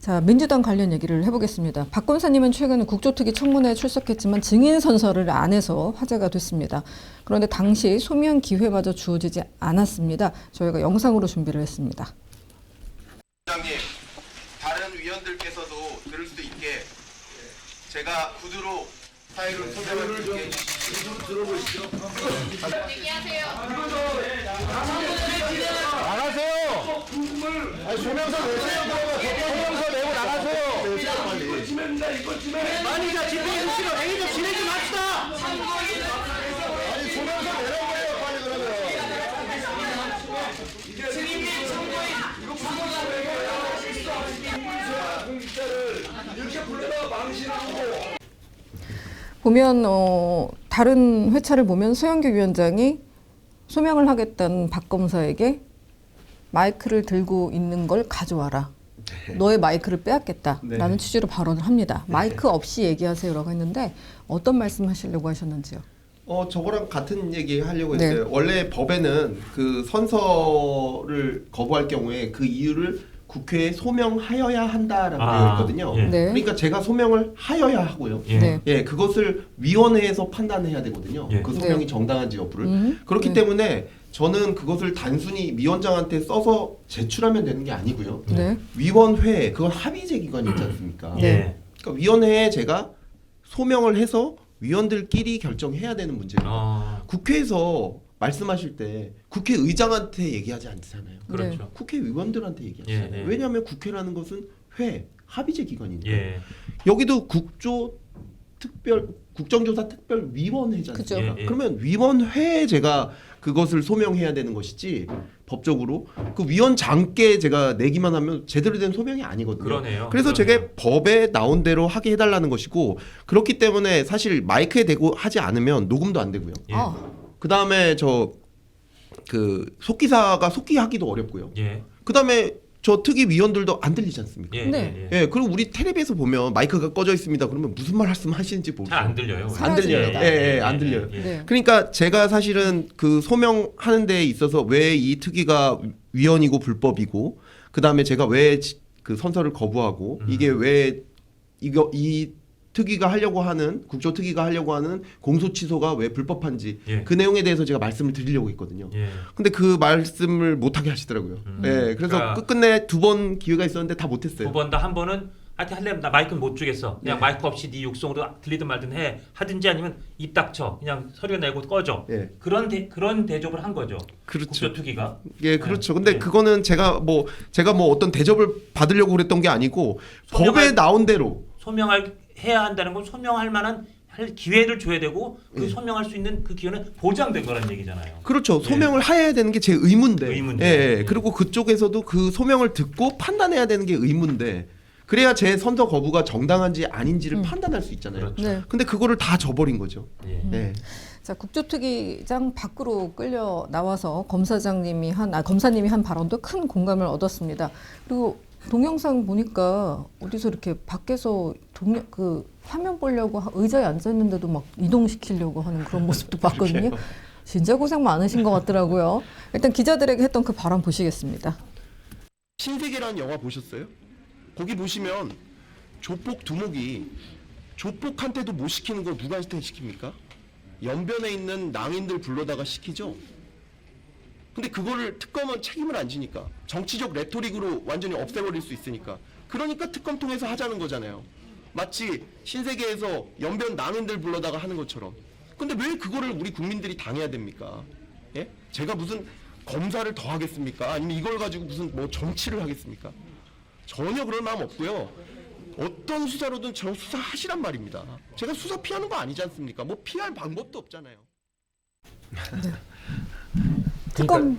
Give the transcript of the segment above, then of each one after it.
자, 민주당 관련 얘기를 해보겠습니다. 박 권사님은 최근 국조특위 청문회에 출석했지만 증인 선서를 안 해서 화제가 됐습니다. 그런데 당시 소명 기회마저 주어지지 않았습니다. 저희가 영상으로 준비를 했습니다. 부장님, 다른 위원들께서도 들을 수 있게 제가 구두로 사회를 소명을 드릴게. 들어보시죠. 얘기하세요. 나가세요. 아니, 조명서 내세요. 조명서 내고 나가세요. 이거 찜입니다. 이거 찜해. 아니, 자 집회 MC 가 회의 좀 진행 좀 합시다. 아니, 조명서 내라고요. 빨리 그러면. 이게 증인이 청구인 이거 공직자를 이렇게 불러다가 망신하고. 보면 다른 회차를 보면 서영교 위원장이 소명을 하겠다는 박 검사에게 마이크를 들고 있는 걸 가져와라. 너의 마이크를 빼앗겠다라는 취지로 발언을 합니다. 마이크 없이 얘기하세요라고 했는데 어떤 말씀하시려고 하셨는지요? 저거랑 같은 얘기 하려고 했어요. 원래 법에는 그 선서를 거부할 경우에 그 이유를 국회에 소명하여야 한다라고 되어 있거든요. 네. 그러니까 제가 소명을 하여야 하고요. 네. 그것을 위원회에서 판단해야 되거든요. 그 소명이 네. 정당한지 여부를. 그렇기 때문에 저는 그것을 단순히 위원장한테 써서 제출하면 되는 게 아니고요. 네. 위원회, 그건 합의제 기관이 있지 않습니까? 네. 그러니까 위원회에 제가 소명을 해서 위원들끼리 결정해야 되는 문제입니다. 국회에서 말씀하실 때 국회의장한테 얘기하지 않잖아요. 그렇죠. 국회의원들한테 얘기하시잖아요. 예. 왜냐하면 국회라는 것은 합의제 기관이니까. 예. 여기도 국정조사 특별위원회잖아요. 그죠. 예. 그러면 위원회에 제가 그것을 소명해야 되는 것이지 법적으로 그 위원장께 제가 내기만 하면 제대로 된 소명이 아니거든요. 그러네요. 그래서 제가 법에 나온 대로 하게 해달라는 것이고, 그렇기 때문에 사실 마이크에 대고 하지 않으면 녹음도 안 되고요. 예. 그 다음에 속기사가 속기하기도 어렵고요. 예. 그 다음에 저 특위 위원들도 안 들리지 않습니까? 예. 네. 예, 그리고 우리 텔레비에서 보면 마이크가 꺼져 있습니다. 그러면 무슨 말씀하시는지 모르죠. 잘 안 들려요. 안 들려요. 사라집니다. 안 들려요. 네. 그러니까 제가 사실은 그 소명하는 데 있어서 왜 이 특위가 위헌이고 불법이고, 그 다음에 제가 왜 그 선서를 거부하고, 이게 왜 이 특위가 하려고 하는 국조특위가 하려고 하는 공소 취소가 왜 불법한지 그 내용에 대해서 제가 말씀을 드리려고 했거든요. 근데 그 말씀을 못하게 하시더라고요. 그래서 그러니까 끝끝내 2번 기회가 있었는데 다 못했어요. 두 번 다 한 번은 하여튼 할래면 나 마이크는 못 주겠어. 그냥 마이크 없이 네 육성으로 들리든 말든 해. 하든지 아니면 입 닥쳐. 그냥 서류 내고 꺼져. 그런 대접을 한 거죠. 그렇죠. 국조특위가. 예, 그렇죠. 근데 그거는 제가 뭐 어떤 대접을 받으려고 그랬던 게 아니고 법에 나온 대로 해야 한다는 건 소명할 만한 할 기회를 줘야 되고 그 소명할 수 있는 그 기회는 보장된 거란 얘기잖아요. 그렇죠. 소명을 해야 되는 게 제 의무인데. 의무인데. 그리고 그쪽에서도 그 소명을 듣고 판단해야 되는 게 의무인데, 그래야 제 선서 거부가 정당한지 아닌지를 판단할 수 있잖아요. 그렇죠. 네. 근데 그거를 다 저버린 거죠. 예. 자, 국조특위장 밖으로 끌려 나와서 검사님이 한 발언도 큰 공감을 얻었습니다. 그리고 동영상 보니까 어디서 이렇게 밖에서 화면 보려고 의자에 앉아 있는데도 막 이동시키려고 하는 그런 모습도 봤거든요. 진짜 고생 많으신 것 같더라고요. 일단 기자들에게 했던 그 발언 보시겠습니다. 신세계라는 영화 보셨어요? 거기 보시면 조폭 두목이 조폭한테도 못 시키는 거 누구한테 시킵니까? 연변에 있는 낭인들 불러다가 시키죠. 근데 그거를 특검은 책임을 안 지니까, 정치적 레토릭으로 완전히 없애버릴 수 있으니까, 그러니까 특검 통해서 하자는 거잖아요. 마치 신세계에서 연변 낭인들 불러다가 하는 것처럼. 근데 왜 그거를 우리 국민들이 당해야 됩니까? 예? 제가 무슨 검사를 더 하겠습니까? 아니면 이걸 가지고 무슨 뭐 정치를 하겠습니까? 전혀 그런 마음 없고요. 어떤 수사로든 저 수사하시란 말입니다. 제가 수사 피하는 거 아니지 않습니까? 뭐 피할 방법도 없잖아요. 특검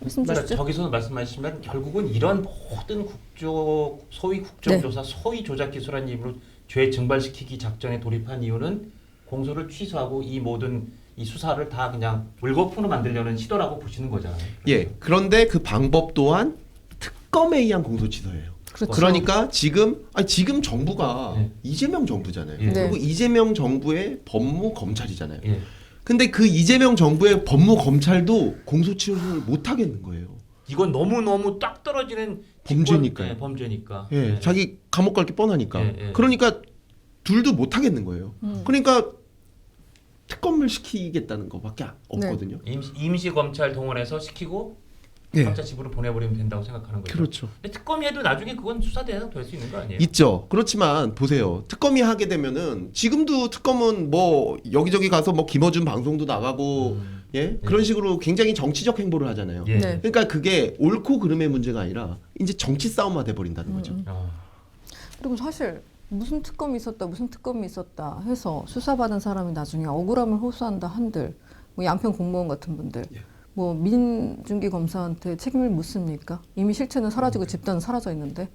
말씀 그러니까 주시죠. 저기서 말씀하시면 결국은 이런 모든 소위 국정조사, 소위 조작 기소라는 이름으로 죄 증발시키기 작전에 돌입한 이유는 공소를 취소하고 이 모든 이 수사를 다 그냥 물거품으로 만들려는 시도라고 보시는 거잖아요. 예. 그런데 그 방법 또한 특검에 의한 공소 취소예요. 그렇죠. 그러니까 지금 정부가 이재명 정부잖아요. 그리고 이재명 정부의 법무 검찰이잖아요. 근데 그 이재명 정부의 법무 검찰도 공소 취소를 못 하겠는 거예요. 이건 너무 딱 떨어지는 범죄니까요. 네, 범죄니까. 예, 네. 자기 감옥 갈 게 뻔하니까. 예, 예. 그러니까 둘도 못 하겠는 거예요. 그러니까 특검을 시키겠다는 거밖에 없거든요. 임시 검찰 동원해서 시키고 예. 각자 집으로 보내버리면 된다고 생각하는 거죠. 그렇죠. 근데 특검이 해도 나중에 그건 수사 대상 될 수 있는 거 아니에요? 있죠. 그렇지만 보세요. 특검이 하게 되면은 지금도 특검은 뭐 여기저기 가서 뭐 김어준 방송도 나가고 예? 그런 식으로 굉장히 정치적 행보를 하잖아요. 예. 네. 그러니까 그게 옳고 그름의 문제가 아니라 이제 정치 싸움화 돼 버린다는 거죠. 아, 그리고 사실 무슨 특검이 있었다 해서 수사받은 사람이 나중에 억울함을 호소한다 한들 뭐 양평 공무원 같은 분들 뭐 민중기 검사한테 책임을 묻습니까? 이미 실체는 사라지고 집단은 사라져 있는데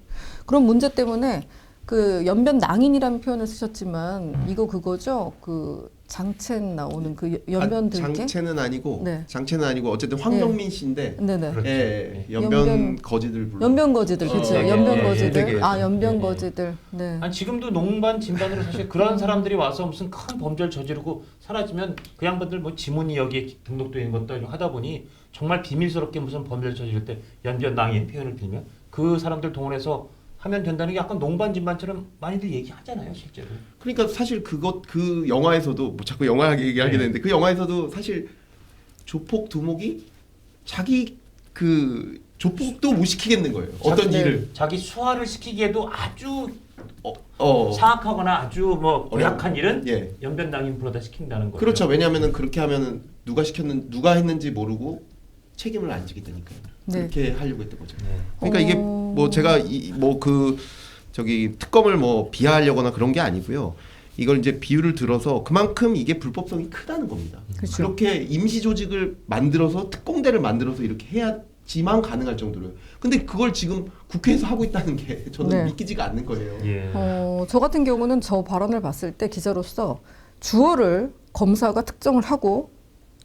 그런 문제 때문에 그 연변 낭인이라는 표현을 쓰셨지만 이거 그거죠? 그 장첸 나오는 그 연변 들개? 장체는 아니고 네. 장체는 아니고 어쨌든 황정민 씨인데 네네. 그렇죠. 예, 연변- 연변 거지들 불러. 연변 거지들 그렇죠. 예, 연변 예, 예, 거지들. 되게 아 연변 예, 예. 거지들. 네. 아니 지금도 농반 진반으로 사실 그런 사람들이 와서 무슨 큰 범죄를 저지르고 사라지면 그 양반들 뭐 지문이 여기에 등록되어 있는 것도 하다 보니 정말 비밀스럽게 무슨 범죄를 저지를 때 연변낭인 표현을 빌면 그 사람들 동원해서 하면 된다는 게 약간 농반진반처럼 많이들 얘기하잖아요, 실제로. 그러니까 사실 그 영화에서도 뭐 자꾸 영화 얘기하게 네. 되는데 그 영화에서도 사실 조폭 두목이 자기 그 조폭도 못 시키겠는 거예요. 어떤 네. 일을 자기 수화를 시키기에도 아주 어. 사악하거나 아주 뭐 고약한 일은 예. 연변낭인 불러다 시킨다는 거죠. 그렇죠. 왜냐하면은 그렇게 하면은 누가 했는지 모르고 책임을 안 지게 되니까요. 네. 그렇게 하려고 했던 거죠. 네. 그러니까 이게 뭐 제가 뭐 그 저기 특검을 뭐 비하하려거나 그런 게 아니고요. 이걸 이제 비유를 들어서 그만큼 이게 불법성이 크다는 겁니다. 그렇죠. 그렇게 임시 조직을 만들어서 특공대를 만들어서 이렇게 해야지만 가능할 정도로요. 근데 그걸 지금 국회에서 하고 있다는 게 저는 네. 믿기지가 않는 거예요. 예. 저 같은 경우는 저 발언을 봤을 때 기자로서 주어를 검사가 특정을 하고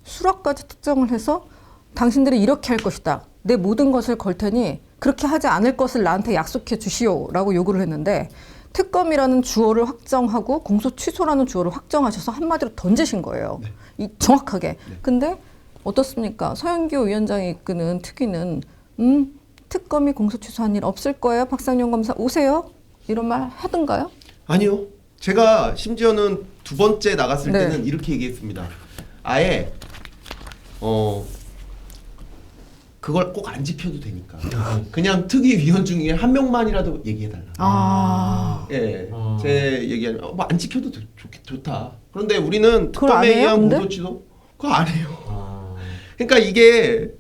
수락까지 특정을 해서 당신들이 이렇게 할 것이다. 내 모든 것을 걸 테니 그렇게 하지 않을 것을 나한테 약속해 주시오라고 요구를 했는데 특검이라는 주어를 확정하고 공소 취소라는 주어를 확정하셔서 한마디로 던지신 거예요. 이 정확하게. 근데 어떻습니까? 서영교 위원장이 이끄는 특위는 특검이 공소 취소한 일 없을 거예요. 박상용 검사 오세요. 이런 말 하던가요? 아니요. 제가 심지어는 두 번째 나갔을 네. 때는 이렇게 얘기했습니다. 아예 그걸 꼭 안 지켜도 되니까 그냥 특위 위원 중에 한 명만이라도 얘기해달라. 아. 예, 아. 제 얘기하면 뭐안 지켜도 좋다. 그런데 우리는 그걸 안 특검에 해요, 의한 근데? 공소 취소 그거 안 해요. 아, 그러니까 이게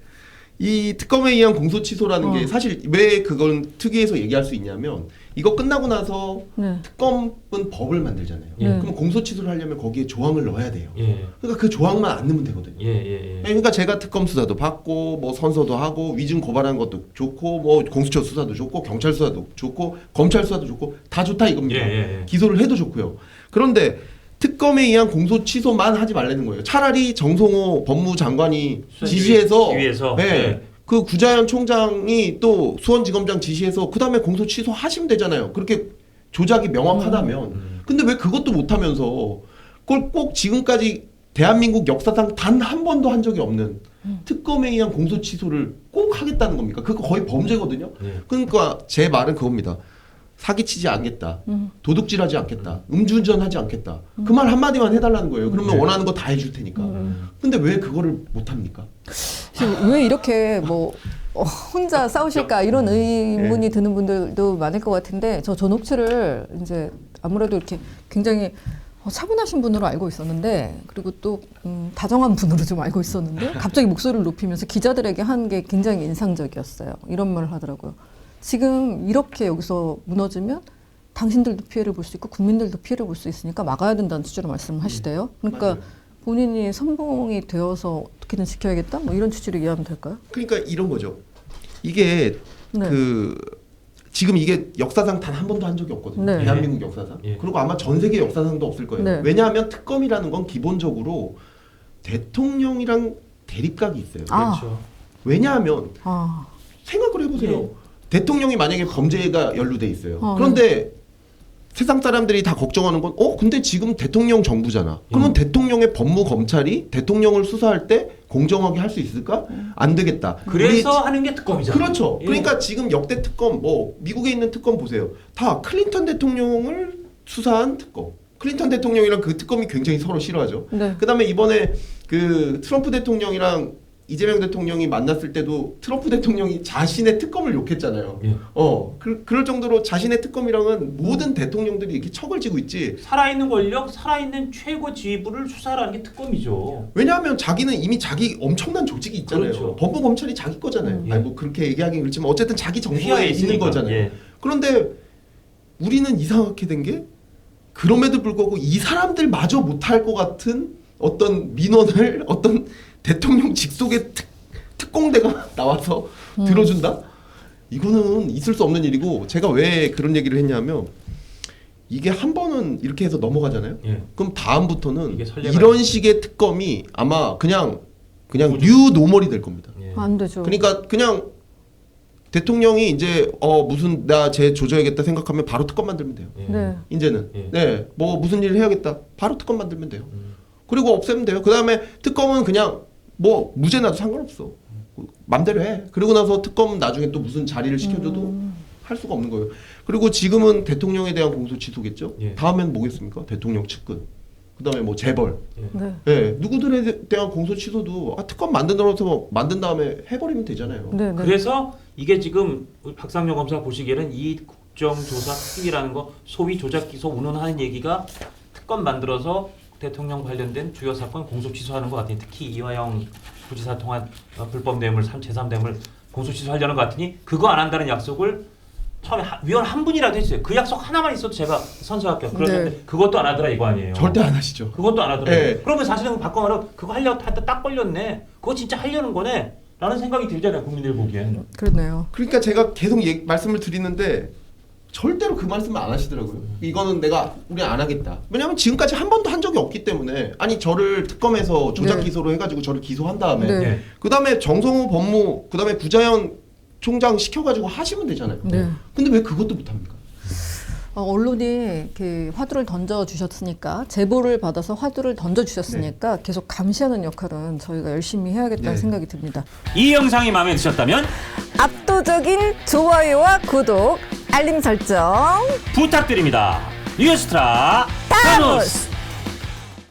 이 특검에 의한 공소 취소라는 게 사실 왜 그건 특위에서 얘기할 수 있냐면 이거 끝나고 나서 네. 특검은 법을 만들잖아요. 예. 그럼 공소 취소를 하려면 거기에 조항을 넣어야 돼요. 예. 그러니까 그 조항만 안 넣으면 되거든요. 예. 그러니까 제가 특검 수사도 받고 뭐 선서도 하고 위증 고발하는 것도 좋고 뭐 공수처 수사도 좋고 경찰 수사도 좋고 검찰 수사도 좋고 다 좋다 이겁니다. 예. 기소를 해도 좋고요. 그런데 특검에 의한 공소 취소만 하지 말라는 거예요. 차라리 정성호 법무장관이 지시해서 지휘해서 예, 예. 그 구자현 총장이 또 수원지검장 지시해서 그 다음에 공소 취소하시면 되잖아요. 그렇게 조작이 명확하다면. 근데 왜 그것도 못하면서 그걸 꼭 지금까지 대한민국 역사상 단 한 번도 한 적이 없는 특검에 의한 공소 취소를 꼭 하겠다는 겁니까? 그거 거의 범죄거든요. 예. 그러니까 제 말은 그겁니다. 사기치지 않겠다. 도둑질하지 않겠다. 음주운전하지 않겠다. 그 말 한마디만 해달라는 거예요. 그러면 네. 원하는 거 다 해줄 테니까. 근데 왜 그거를 못합니까? 지금 왜 이렇게 뭐 혼자 싸우실까 이런 의문이 드는 분들도 많을 것 같은데 저 전옥치를 이제 아무래도 이렇게 굉장히 차분하신 분으로 알고 있었는데 그리고 또 다정한 분으로 좀 알고 있었는데 갑자기 목소리를 높이면서 기자들에게 한 게 굉장히 인상적이었어요. 이런 말을 하더라고요. 지금 이렇게 여기서 무너지면 당신들도 피해를 볼 수 있고 국민들도 피해를 볼 수 있으니까 막아야 된다는 취지로 말씀을 하시대요. 그러니까 맞아요. 본인이 선봉이 되어서 어떻게든 지켜야겠다? 뭐 이런 취지로 이해하면 될까요? 그러니까 이런 거죠. 이게 네. 그 지금 이게 역사상 단 한 번도 한 적이 없거든요. 네. 대한민국 역사상. 예. 그리고 아마 전 세계 역사상도 없을 거예요. 네. 왜냐하면 특검이라는 건 기본적으로 대통령이랑 대립각이 있어요. 아. 그렇죠. 왜냐하면 아, 생각을 해보세요. 대통령이 만약에 범죄가 연루돼 있어요. 어, 그런데 세상 사람들이 다 걱정하는 건 근데 지금 대통령 정부잖아. 그러면 대통령의 법무 검찰이 대통령을 수사할 때 공정하게 할 수 있을까? 안 되겠다. 그래서 하는 게 특검이잖아요. 그렇죠. 예. 그러니까 지금 역대 특검, 뭐 미국에 있는 특검 보세요. 다 클린턴 대통령을 수사한 특검. 클린턴 대통령이랑 그 특검이 굉장히 서로 싫어하죠. 네. 그다음에 이번에 그 트럼프 대통령이랑 이재명 대통령이 만났을 때도 트럼프 대통령이 자신의 특검을 욕했잖아요. 예. 그럴 정도로 자신의 특검이랑은 모든 대통령들이 이렇게 척을 지고 있지. 살아있는 권력, 살아있는 최고 지휘부를 수사하는 게 특검이죠. 왜냐하면 자기는 이미 자기 엄청난 조직이 있잖아요. 그렇죠. 법무 검찰이 자기 거잖아요. 아니 뭐 그렇게 얘기하긴 그렇지만 어쨌든 자기 정부에 휘하에 있는 있으니까. 거잖아요. 예. 그런데 우리는 이상하게 된 게 그럼에도 불구하고 이 사람들마저 못할 것 같은 어떤 민원을 어떤 대통령 직속의 특공대가 나와서 들어준다? 이거는 있을 수 없는 일이고 제가 왜 그런 얘기를 했냐면 이게 한 번은 이렇게 해서 넘어가잖아요. 예. 그럼 다음부터는 이게 선례가 이런 식의 특검이 아마 그냥 뉴 노멀이 될 겁니다. 예. 안 되죠. 그러니까 그냥 대통령이 이제 무슨 나 쟤 조져야겠다 생각하면 바로 특검 만들면 돼요. 예. 네. 이제는 예. 네, 뭐 무슨 일을 해야겠다 바로 특검 만들면 돼요. 그리고 없애면 돼요. 그 다음에 특검은 그냥 뭐 무죄 나도 상관없어. 맘대로 해. 그리고 나서 특검 나중에 또 무슨 자리를 시켜줘도 할 수가 없는 거예요. 그리고 지금은 대통령에 대한 공소 취소겠죠. 예. 다음엔 뭐겠습니까? 대통령 측근. 그 다음에 뭐 재벌. 네. 예, 누구들에 대한 공소 취소도 특검 만든다고 만든 다음에 해버리면 되잖아요. 네. 네. 그래서 이게 지금 우리 박상용 검사 보시기에는 이 국정조사 특위라는 거 소위 조작 기소 운운하는 얘기가 특검 만들어서 대통령 관련된 주요 사건 공소 취소하는 것 같아요. 특히 이화영 부지사 통한 불법 뇌물 제3뇌물 공소 취소하려는 것 같으니 그거 안 한다는 약속을 처음에 위원 한 분이라도 했어요. 그 약속 하나만 있어도 제가 선서할게요. 그런데 네. 그것도 안 하더라 이거 아니에요. 절대 안 하시죠. 그것도 안 하더라고요. 네. 그러면 사실은 바꿔말하면 그거 하려고 하다 딱 걸렸네. 그거 진짜 하려는 거네. 라는 생각이 들잖아요. 국민들 보기엔. 그러네요. 그러니까 제가 계속 말씀을 드리는데 절대로 그 말씀을 안 하시더라고요. 이거는 우리 안 하겠다. 왜냐하면 지금까지 한 번도 한 적이 없기 때문에 아니 저를 특검에서 조작 네. 기소로 해가지고 저를 기소한 다음에 네. 예. 그 다음에 정성호 법무 그 다음에 구자연 총장 시켜가지고 하시면 되잖아요. 네. 근데 왜 그것도 못합니까? 언론이 그 화두를 던져 주셨으니까 제보를 받아서 화두를 던져 주셨으니까 계속 감시하는 역할은 저희가 열심히 해야겠다는 네. 생각이 듭니다. 이 영상이 마음에 드셨다면 압도적인 좋아요와 구독, 알림 설정 부탁드립니다. 뉴스트라 타노스.